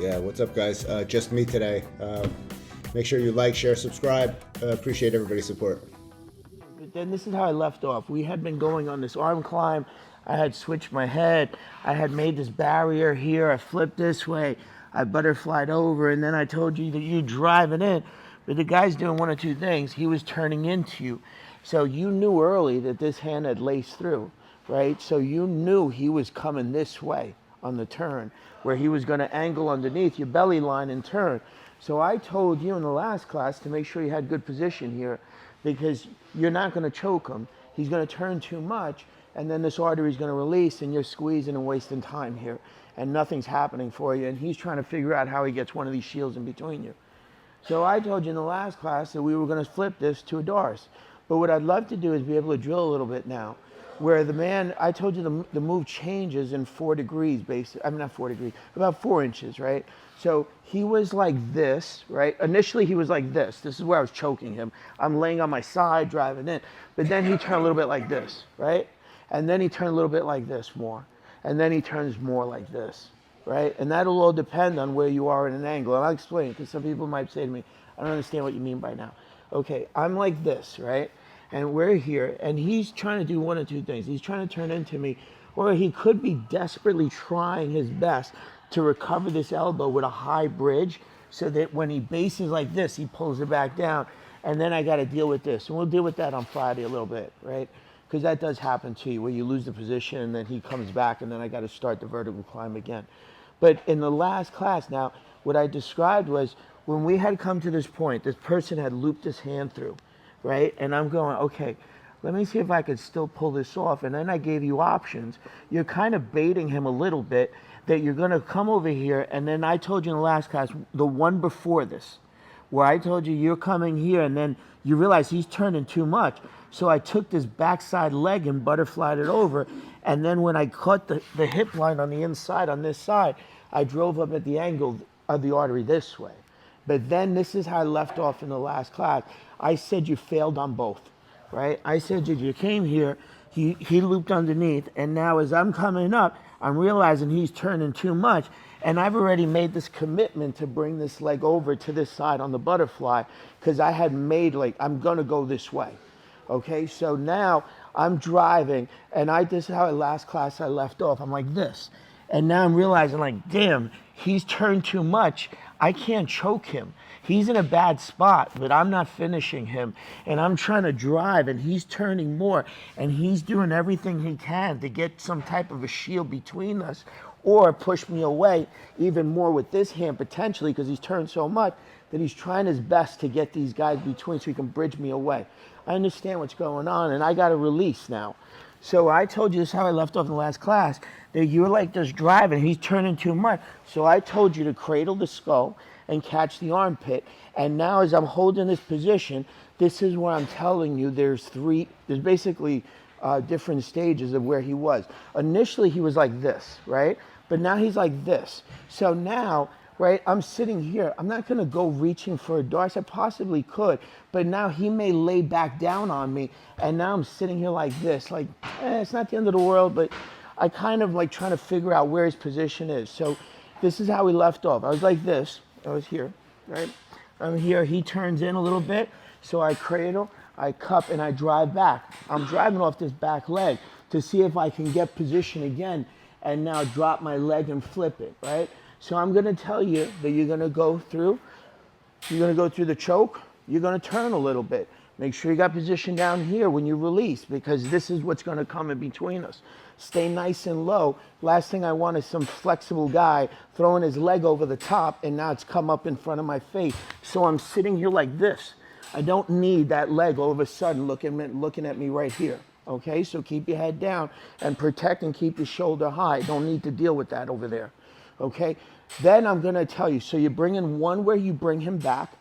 Yeah, what's up, guys? Just me today. Make sure you like, share, subscribe. Appreciate everybody's support. But then this is how I left off. We had been going on this arm climb. I had switched my head. I had made this barrier here. I flipped this way. I butterflied over, and then I told you that you're driving in. But the guy's doing one of two things. He was turning into you. So you knew early that this hand had laced through, right? So you knew he was coming this way on the turn, where he was going to angle underneath your belly line and turn. So I told you in the last class to make sure you had good position here, because you're not going to choke him. He's going to turn too much, and then this artery is going to release, and you're squeezing and wasting time here, and nothing's happening for you, and he's trying to figure out how he gets one of these shields in between you. So I told you in the last class that we were going to flip this to a Darce. But what I'd love to do is be able to drill a little bit now, where the man, I told you the move changes in 4 degrees, basically. I mean, not 4 degrees, about 4 inches, right? So he was like this, right? Initially, he was like this. This is where I was choking him. I'm laying on my side, driving in. But then he turned a little bit like this, right? And then he turned a little bit like this more. And then he turns more like this, right? And that'll all depend on where you are in an angle. And I'll explain, because some people might say to me, I don't understand what you mean by now. Okay, I'm like this, right? And we're here, and he's trying to do one of two things. He's trying to turn into me, or he could be desperately trying his best to recover this elbow with a high bridge, so that when he bases like this, he pulls it back down, and then I got to deal with this. And we'll deal with that on Friday a little bit, right? Because that does happen to you, where you lose the position, and then he comes back, and then I got to start the vertical climb again. But in the last class now, what I described was when we had come to this point, this person had looped his hand through, right? And I'm going, okay, let me see if I could still pull this off. And then I gave you options. You're kind of baiting him a little bit that you're going to come over here. And then I told you in the last class, the one before this, where I told you you're coming here, and then you realize he's turning too much. So I took this backside leg and butterflied it over. And then when I caught the hip line on the inside, on this side, I drove up at the angle of the artery this way. But then this is how I left off in the last class. I said you failed on both, right? I said you came here, he looped underneath, and now as I'm coming up, I'm realizing he's turning too much, and I've already made this commitment to bring this leg over to this side on the butterfly, because I had made, like, I'm gonna go this way, okay? So now I'm driving, and this is how last class I left off. I'm like this, and now I'm realizing, like, damn, he's turned too much. I can't choke him. He's in a bad spot, but I'm not finishing him. And I'm trying to drive, and he's turning more, and he's doing everything he can to get some type of a shield between us, or push me away even more with this hand potentially, because he's turned so much that he's trying his best to get these guys between so he can bridge me away. I understand what's going on, and I got to release now. So I told you, this is how I left off in the last class, that you're like just driving, he's turning too much. So I told you to cradle the skull and catch the armpit. And now as I'm holding this position, this is where I'm telling you there's basically different stages of where he was. Initially he was like this, right? But now he's like this. So now, right, I'm sitting here. I'm not gonna go reaching for a Darce. I possibly could, but now he may lay back down on me, and now I'm sitting here like this, like, it's not the end of the world, but I kind of like trying to figure out where his position is. So this is how we left off. I was like this, I was here, right? I'm here, he turns in a little bit, so I cradle, I cup, and I drive back. I'm driving off this back leg to see if I can get position again, and now drop my leg and flip it, right? So I'm gonna tell you that you're gonna go through the choke, you're gonna turn a little bit. Make sure you got position down here when you release, because this is what's gonna come in between us. Stay nice and low. Last thing I want is some flexible guy throwing his leg over the top, and now it's come up in front of my face. So I'm sitting here like this. I don't need that leg all of a sudden looking at me right here. Okay, so keep your head down and protect and keep your shoulder high. Don't need to deal with that over there. Okay, then I'm gonna tell you, so you bring in one where you bring him back,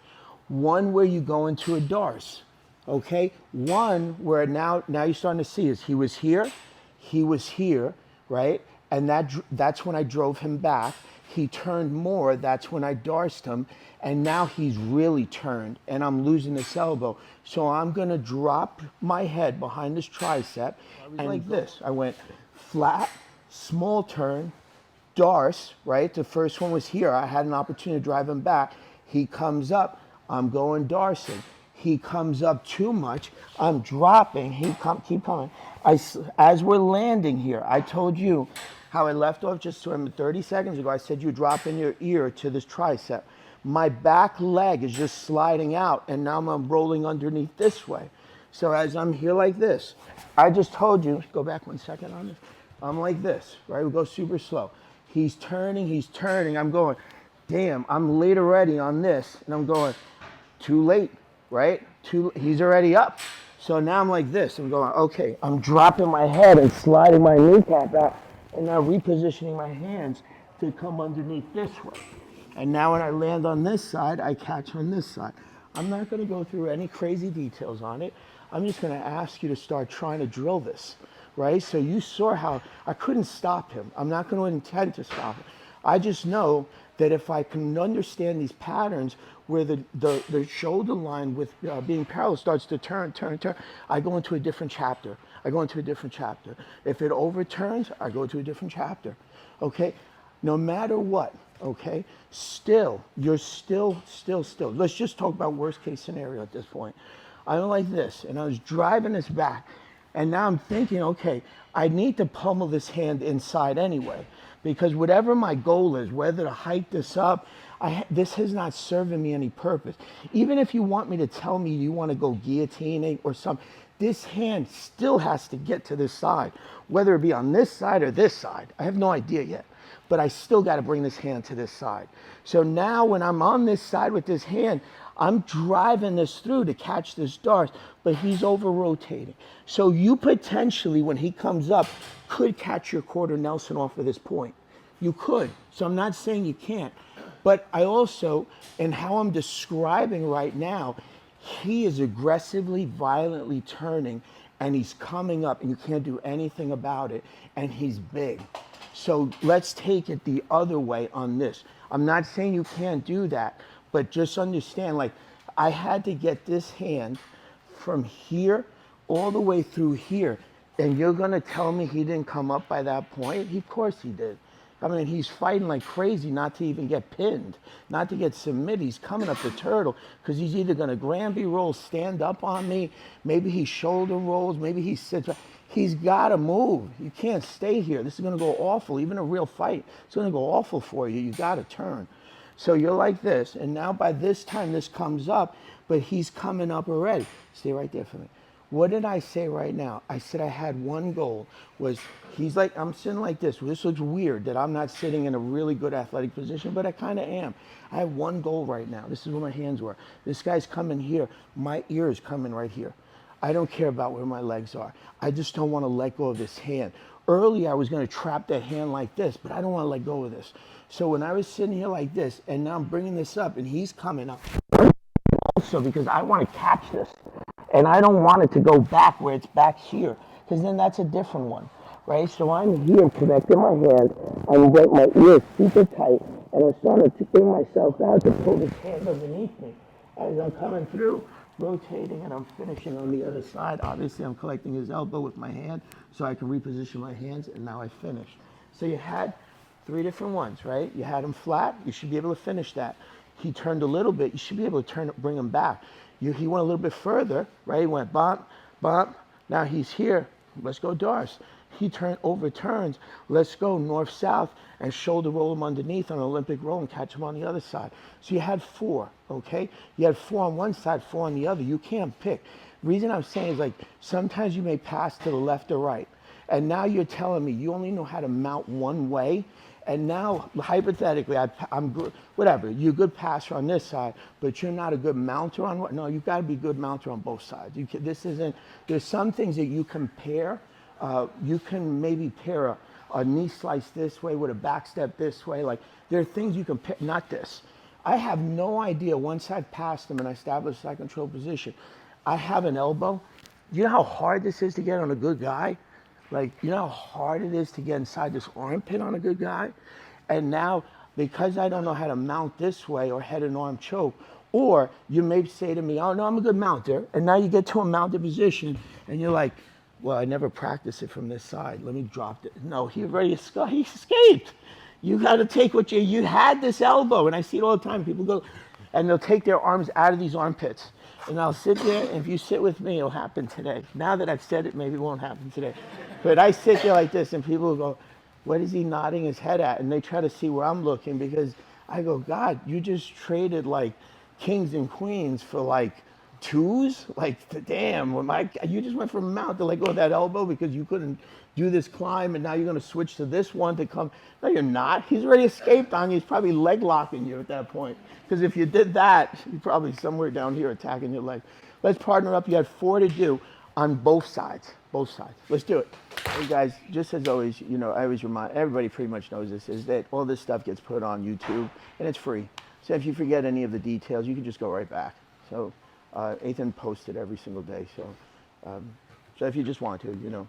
one where you go into a Darce. Okay, one where now you're starting to see is he was here, right? And that's when I drove him back. He turned more, that's when I Darced him, and now he's really turned, and I'm losing this elbow. So I'm gonna drop my head behind this tricep, and like this. I went flat, small turn, Darce, right? The first one was here. I had an opportunity to drive him back. He comes up. I'm going Darcing. He comes up too much. I'm dropping. Keep coming. As we're landing here, I told you how I left off just 30 seconds ago. I said you drop in your ear to this tricep. My back leg is just sliding out, and now I'm rolling underneath this way. So as I'm here like this, I just told you, go back 1 second on this. I'm like this, right? We go super slow. He's turning. I'm going, damn, I'm late already on this. And I'm going, too late, right? He's already up. So now I'm like this. I'm going, okay, I'm dropping my head and sliding my kneecap out and now repositioning my hands to come underneath this way. And now when I land on this side, I catch on this side. I'm not going to go through any crazy details on it. I'm just going to ask you to start trying to drill this, right? So you saw how I couldn't stop him. I'm not going to intend to stop him. I just know that if I can understand these patterns where the shoulder line with being parallel starts to turn, I go into a different chapter. If it overturns, I go to a different chapter, okay? No matter what, okay? You're still. Let's just talk about worst case scenario at this point. I'm like this, and I was driving this back, and now I'm thinking, okay, I need to pummel this hand inside anyway, because whatever my goal is, whether to hike this up, this has not serving me any purpose. Even if you want me to tell me you want to go guillotining or something, this hand still has to get to this side, whether it be on this side or this side. I have no idea yet, but I still got to bring this hand to this side. So now when I'm on this side with this hand, I'm driving this through to catch this Darce, but he's over rotating. So you potentially, when he comes up, could catch your quarter Nelson off of this point. You could. So I'm not saying you can't. But I also, and how I'm describing right now, he is aggressively, violently turning, and he's coming up, and you can't do anything about it, and he's big. So let's take it the other way on this. I'm not saying you can't do that, but just understand, like, I had to get this hand from here all the way through here, and you're going to tell me he didn't come up by that point? Of course he did. I mean, he's fighting like crazy not to even get pinned, not to get submitted. He's coming up the turtle because he's either going to Granby roll, stand up on me, maybe he shoulder rolls, maybe he sits back. He's got to move. You can't stay here. This is going to go awful. Even a real fight, it's going to go awful for you. You got to turn. So you're like this, and now by this time this comes up, but he's coming up already. Stay right there for me. What did I say right now? I said I had one goal, was he's like, I'm sitting like this. This looks weird that I'm not sitting in a really good athletic position, but I kind of am. I have one goal right now. This is where my hands were. This guy's coming here. My ear is coming right here. I don't care about where my legs are. I just don't want to let go of this hand. Earlier, I was going to trap that hand like this, but I don't want to let go of this. So when I was sitting here like this, and now I'm bringing this up, and he's coming up also because I want to catch this. And I don't want it to go back where it's back here, because then that's a different one, right? So I'm here connecting my hand, I'm getting my ears super tight, and I'm starting to bring myself out to pull this hand underneath me. As I'm coming through, rotating, and I'm finishing on the other side. Obviously, I'm collecting his elbow with my hand so I can reposition my hands, and now I finish. So you had 3 different ones, right? You had him flat, you should be able to finish that. He turned a little bit, you should be able to bring him back. He went a little bit further, right? He went bump, bump. Now he's here. Let's go Darce. He overturns. Let's go north-south and shoulder roll him underneath on an Olympic roll and catch him on the other side. So you had 4, okay? You had 4 on one side, 4 on the other. You can't pick. The reason I'm saying is, like, sometimes you may pass to the left or right. And now you're telling me you only know how to mount one way. And now, hypothetically, I'm good, whatever, you're a good passer on this side, but you're not a good mounter on what? No, you've got to be a good mounter on both sides. There's some things that you can pair. You can maybe pair a knee slice this way with a back step this way. Like, there are things you can pair, not this. I have no idea, once I've passed them and I established side control position, I have an elbow. You know how hard this is to get on a good guy? Like, you know how hard it is to get inside this armpit on a good guy? And now, because I don't know how to mount this way or head and arm choke, or you may say to me, oh, no, I'm a good mounter. And now you get to a mounted position, and you're like, well, I never practiced it from this side. Let me drop it. No, he escaped. You got to take what you had this elbow, and I see it all the time. People go, and they'll take their arms out of these armpits, and I'll sit there, and if you sit with me, it'll happen today. Now that I've said it, maybe it won't happen today. But I sit there like this, and people will go, what is he nodding his head at? And they try to see where I'm looking, because I go, God, you just traded like kings and queens for like twos? Like, damn, you just went from a mount to let go of that elbow because you couldn't do this climb, and now you're going to switch to this one to come. No, you're not. He's already escaped on you. He's probably leg locking you at that point. Because if you did that, you're probably somewhere down here attacking your leg. Let's partner up. You had 4 to do on both sides. Both sides. Let's do it. Hey guys, just as always, you know, I always remind everybody, pretty much knows this, is that all this stuff gets put on YouTube, and it's free. So if you forget any of the details, you can just go right back. So Ethan posted every single day. So if you just want to, you know.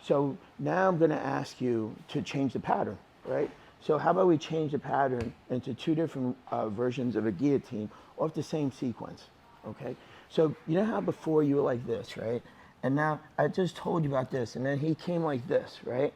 So now I'm going to ask you to change the pattern, right? So how about we change the pattern into 2 different versions of a guillotine off the same sequence, okay? So you know how before you were like this, right? And now I just told you about this, and then he came like this, right?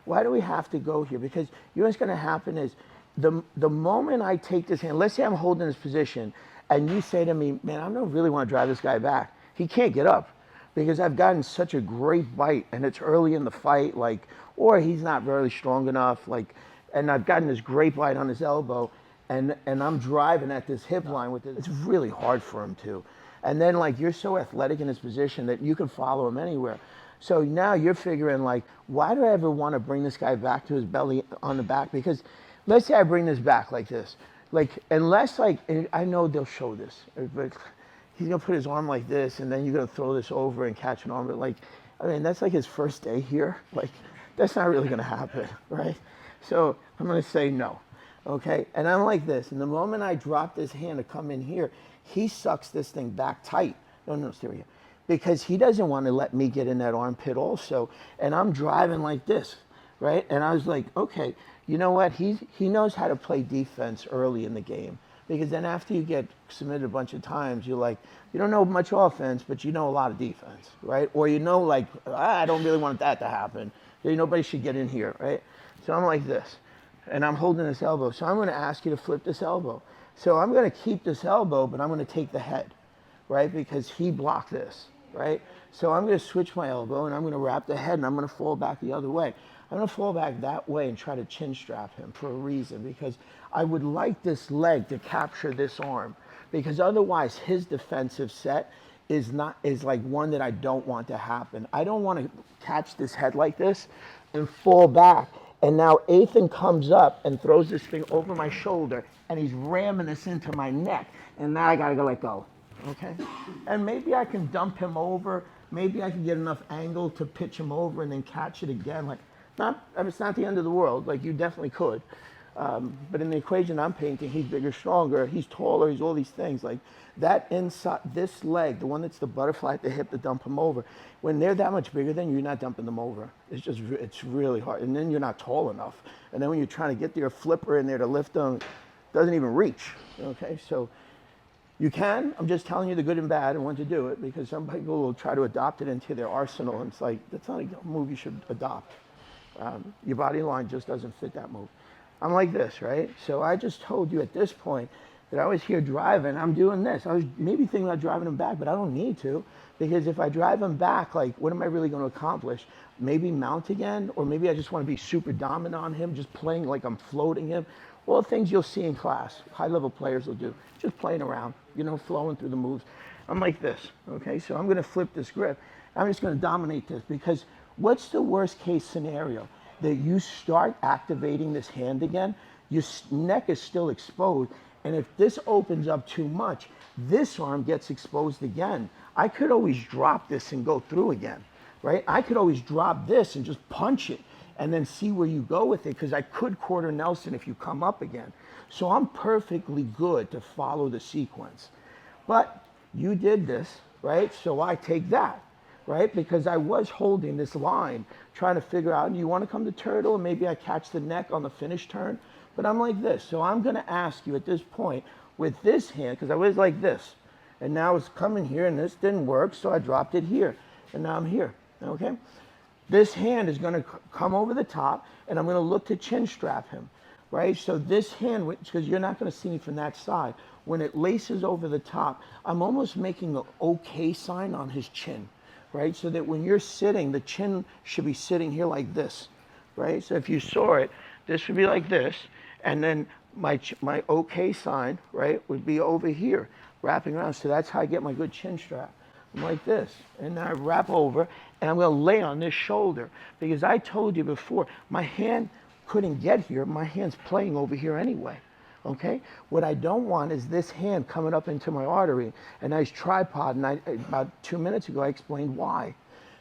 Why do we have to go here? Because you know what's going to happen is the moment I take this hand, let's say I'm holding this position, and you say to me, man, I don't really want to drive this guy back. He can't get up because I've gotten such a great bite, and it's early in the fight, like, or he's not very strong enough, like, and I've gotten this great bite on his elbow, and I'm driving at this hip line with it. It's really hard for him to. And then, like, you're so athletic in his position that you can follow him anywhere. So now you're figuring, like, why do I ever want to bring this guy back to his belly on the back? Because let's say I bring this back like this. Like, unless, like, I know they'll show this, but he's going to put his arm like this, and then you're going to throw this over and catch an arm. But, like, I mean, that's like his first day here. Like, that's not really going to happen, right? So I'm going to say no, okay? And I'm like this. And the moment I drop this hand to come in here, he sucks this thing back tight. No, stay right here. Because he doesn't want to let me get in that armpit also. And I'm driving like this, right? And I was like, okay, you know what? He knows how to play defense early in the game. Because then after you get submitted a bunch of times, you're like, you don't know much offense, but you know a lot of defense, right? Or you know, like, I don't really want that to happen. Nobody should get in here, right? So I'm like this, and I'm holding this elbow. So I'm going to ask you to flip this elbow. So I'm going to keep this elbow, but I'm going to take the head, right? Because he blocked this, right? So I'm going to switch my elbow, and I'm going to wrap the head, and I'm going to fall back the other way. I'm going to fall back that way and try to chin strap him for a reason, because I would like this leg to capture this arm, because otherwise his defensive set is like one that I don't want to happen. I don't want to catch this head like this and fall back. And now Ethan comes up and throws this thing over my shoulder, and he's ramming this into my neck. And now I got to go let go, okay? And maybe I can dump him over. Maybe I can get enough angle to pitch him over and then catch it again. Like, it's not the end of the world. Like, you definitely could. But in the equation I'm painting, he's bigger, stronger, he's taller, he's all these things. Like, that inside, this leg, the one that's the butterfly at the hip to dump him over, when they're that much bigger than you, you're not dumping them over. It's really hard. And then you're not tall enough. And then when you're trying to get your flipper in there to lift them, it doesn't even reach, okay? So you can. I'm just telling you the good and bad and when to do it, because some people will try to adopt it into their arsenal, and it's like, that's not a move you should adopt. Your body line just doesn't fit that move. I'm like this, right? So I just told you at this point that I was here driving. I'm doing this. I was maybe thinking about driving him back, but I don't need to, because if I drive him back, like, what am I really going to accomplish? Maybe mount again, or maybe I just want to be super dominant on him, just playing like I'm floating him. All things you'll see in class, high-level players will do, just playing around, you know, flowing through the moves. I'm like this, okay? So I'm going to flip this grip. I'm just going to dominate this, because what's the worst case scenario? That you start activating this hand again, your neck is still exposed, and if this opens up too much, this arm gets exposed again. I could always drop this and go through again, right? I could always drop this and just punch it and then see where you go with it, because I could quarter Nelson if you come up again. So I'm perfectly good to follow the sequence. But you did this, right? So I take that, right? Because I was holding this line, trying to figure out, do you want to come to turtle? And maybe I catch the neck on the finish turn. But I'm like this. So I'm going to ask you at this point, with this hand, because I was like this, and now it's coming here, and this didn't work, so I dropped it here. And now I'm here, okay? This hand is going to come over the top, and I'm going to look to chin strap him, right? So this hand, because you're not going to see me from that side, when it laces over the top, I'm almost making an okay sign on his chin, right? So that when you're sitting, the chin should be sitting here like this, right? So if you saw it, this would be like this, and then my okay sign, right, would be over here, wrapping around. So that's how I get my good chin strap. I'm like this, and then I wrap over, and I'm going to lay on this shoulder, because I told you before, my hand couldn't get here. My hand's playing over here anyway. Okay? What I don't want is this hand coming up into my artery, a nice tripod, and about 2 minutes ago I explained why.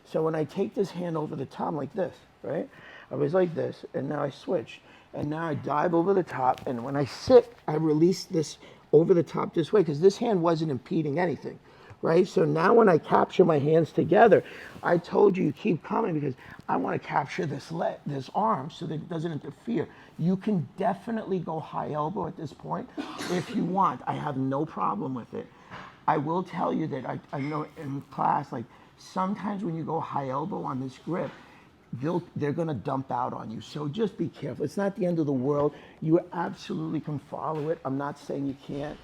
So when I take this hand over the top like this, right? I was like this, and now I switch. And now I dive over the top, and when I sit, I release this over the top this way, because this hand wasn't impeding anything, right? So now when I capture my hands together, I told you keep coming because I want to capture this arm so that it doesn't interfere. You can definitely go high elbow at this point if you want. I have no problem with it. I will tell you that I know in class, like sometimes when you go high elbow on this grip, they're going to dump out on you. So just be careful. It's not the end of the world. You absolutely can follow it. I'm not saying you can't.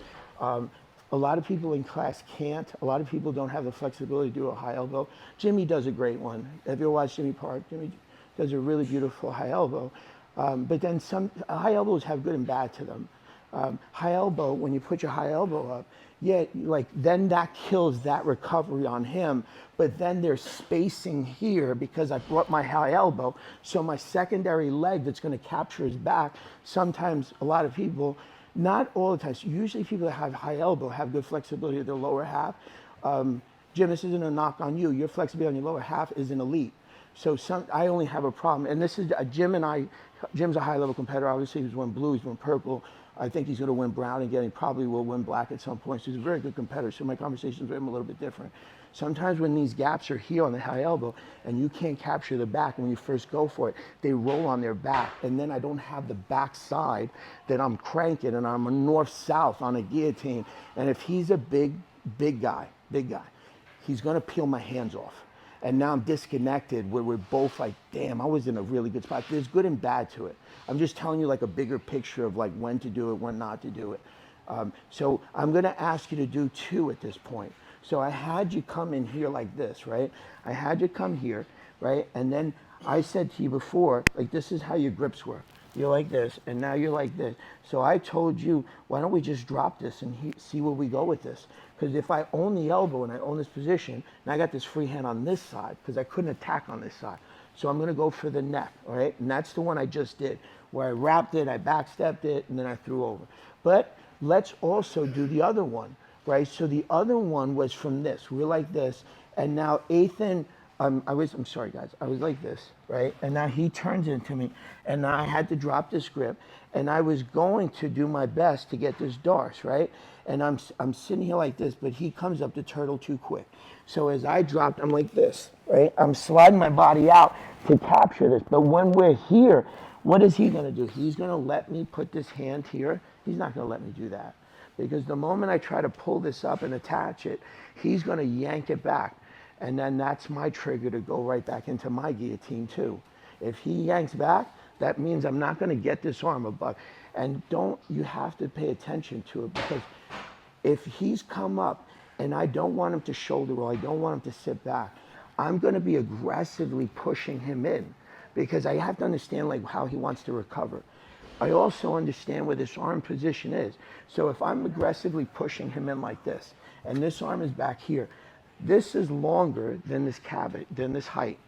A lot of people in class can't. A lot of people don't have the flexibility to do a high elbow. Jimmy does a great one. Have you ever watched Jimmy Park? Jimmy does a really beautiful high elbow. But then some high elbows have good and bad to them. High elbow, when you put your high elbow up, yeah, like then that kills that recovery on him. But then there's spacing here because I brought my high elbow. So my secondary leg that's going to capture his back, sometimes a lot of people, not all the time, so usually people that have high elbow have good flexibility of their lower half. Jim, this isn't a knock on you. Your flexibility on your lower half is an elite. So I only have a problem. And this is Jim and I, Jim's a high level competitor. Obviously he's won blue, he's won purple. I think he's going to win brown again. He probably will win black at some point. So he's a very good competitor. So my conversations with him are a little bit different. Sometimes when these gaps are here on the high elbow and you can't capture the back when you first go for it, they roll on their back. And then I don't have the back side that I'm cranking and I'm a north-south on a guillotine. And if he's a big guy, he's going to peel my hands off. And now I'm disconnected where we're both like, damn, I was in a really good spot. There's good and bad to it. I'm just telling you like a bigger picture of like when to do it, when not to do it. So I'm going to ask you to do two at this point. So I had you come in here like this, right? I had you come here, right? And then I said to you before, like this is how your grips work. You're like this, and now you're like this. So I told you, why don't we just drop this and see where we go with this? Because if I own the elbow and I own this position, and I got this free hand on this side, because I couldn't attack on this side. So I'm going to go for the neck, all right? And that's the one I just did, where I wrapped it, I backstepped it, and then I threw over. But let's also do the other one, right? So the other one was from this. We're like this, and now Ethan, I'm sorry guys, I was like this, right? And now he turns into me, and now I had to drop this grip, and I was going to do my best to get this Darce, right? And I'm sitting here like this, but he comes up to turtle too quick. So as I dropped, I'm like this, right? I'm sliding my body out to capture this. But when we're here, what is he gonna do? He's gonna let me put this hand here. He's not gonna let me do that. Because the moment I try to pull this up and attach it, he's gonna yank it back. And then that's my trigger to go right back into my guillotine too. If he yanks back, that means I'm not gonna get this arm above. And you have to pay attention to it, because if he's come up and I don't want him to shoulder roll, I don't want him to sit back, I'm gonna be aggressively pushing him in, because I have to understand like how he wants to recover. I also understand where this arm position is. So if I'm aggressively pushing him in like this, and this arm is back here, this is longer than this cavity, than this height.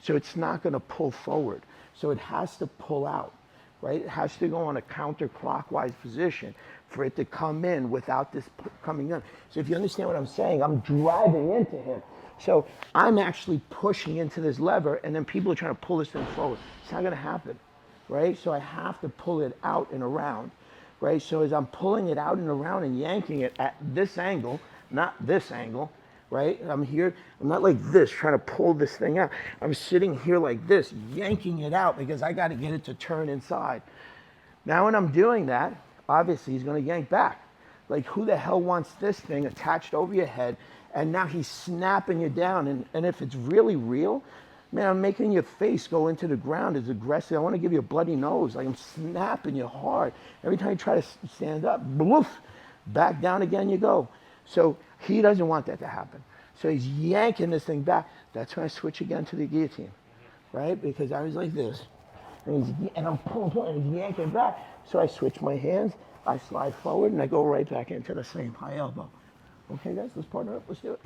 So it's not gonna pull forward. So it has to pull out, right? It has to go on a counterclockwise position for it to come in without this coming in. So if you understand what I'm saying, I'm driving into him. So I'm actually pushing into this lever, and then people are trying to pull this thing forward. It's not gonna happen, right? So I have to pull it out and around, right? So as I'm pulling it out and around and yanking it at this angle, not this angle, right? I'm here, I'm not like this trying to pull this thing out. I'm sitting here like this, yanking it out because I gotta get it to turn inside. Now when I'm doing that, obviously he's gonna yank back. Like who the hell wants this thing attached over your head, and now he's snapping you down, and if it's really real, Man, I'm making your face go into the ground. It's aggressive. I want to give you a bloody nose. Like I'm snapping you hard. Every time you try to stand up, bloof, back down again you go. So he doesn't want that to happen. So he's yanking this thing back. That's when I switch again to the guillotine, right? Because I was like this. And I'm pulling, and he's yanking back. So I switch my hands, I slide forward, and I go right back into the same high elbow. Okay, guys, let's partner up. Let's do it.